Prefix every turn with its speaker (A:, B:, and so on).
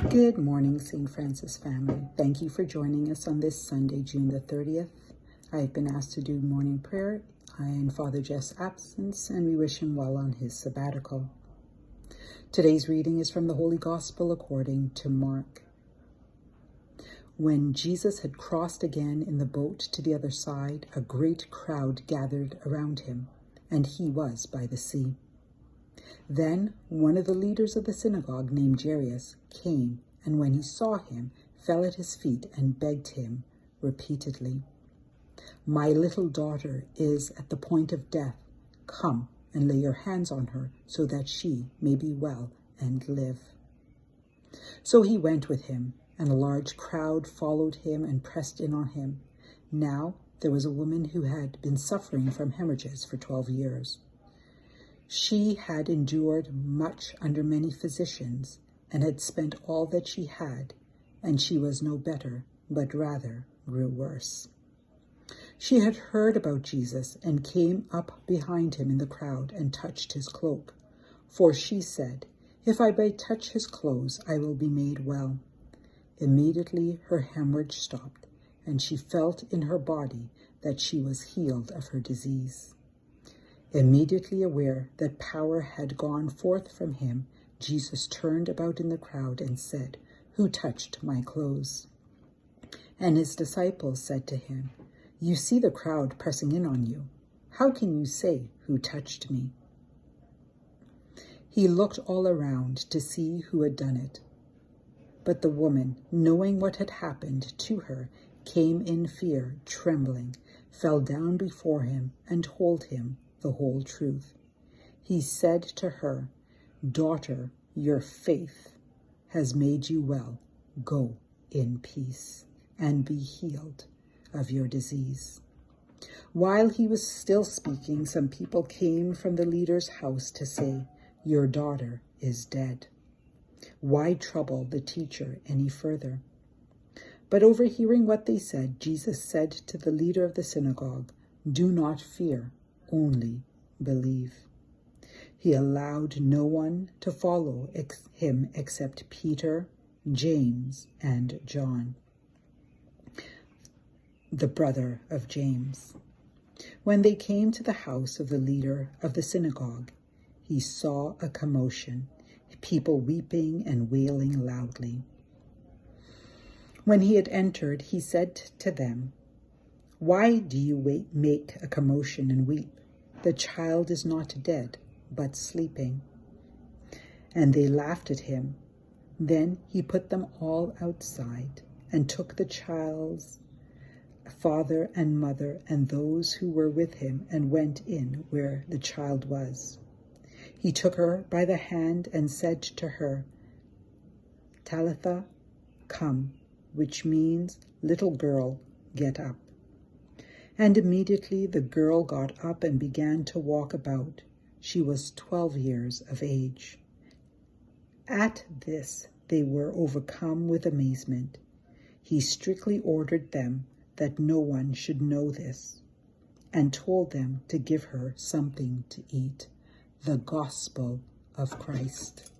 A: Good morning, St. Francis family. Thank you for joining us on this Sunday, June the 30th. I've been asked to do morning prayer in Father Jeff's absence, and we wish him well on his sabbatical. Today's reading is from the Holy Gospel according to Mark. When Jesus had crossed again in the boat to the other side, a great crowd gathered around him, and he was by the sea. Then one of the leaders of the synagogue, named Jairus, came, and when he saw him, fell at his feet and begged him repeatedly, "My little daughter is at the point of death. Come and lay your hands on her so that she may be well and live." So he went with him, and a large crowd followed him and pressed in on him. Now there was a woman who had been suffering from hemorrhages for 12 years. She had endured much under many physicians and had spent all that she had, and she was no better, but rather grew worse. She had heard about Jesus and came up behind him in the crowd and touched his cloak. For she said, "If I but touch his clothes, I will be made well." Immediately her hemorrhage stopped, and she felt in her body that she was healed of her disease. Immediately aware that power had gone forth from him, Jesus turned about in the crowd and said, "Who touched my clothes?" And his disciples said to him, "You see the crowd pressing in on you. How can you say, 'Who touched me?'" He looked all around to see who had done it. But the woman, knowing what had happened to her, came in fear, trembling, fell down before him, and told him the whole truth. He said to her, "Daughter, your faith has made you well. Go in peace and be healed of your disease." While he was still speaking, some people came from the leader's house to say, "Your daughter is dead. Why trouble the teacher any further?" But overhearing what they said, Jesus said to the leader of the synagogue, "Do not fear, only believe." He allowed no one to follow him except Peter, James, and John, the brother of James. When they came to the house of the leader of the synagogue, he saw a commotion, people weeping and wailing loudly. When he had entered, he said to them, "Why do you make a commotion and weep? The child is not dead, but sleeping." And they laughed at him. Then he put them all outside and took the child's father and mother and those who were with him and went in where the child was. He took her by the hand and said to her, "Talitha, come," which means, "Little girl, get up." And immediately the girl got up and began to walk about. She was 12 years of age. At this, they were overcome with amazement. He strictly ordered them that no one should know this, and told them to give her something to eat. The Gospel of Christ.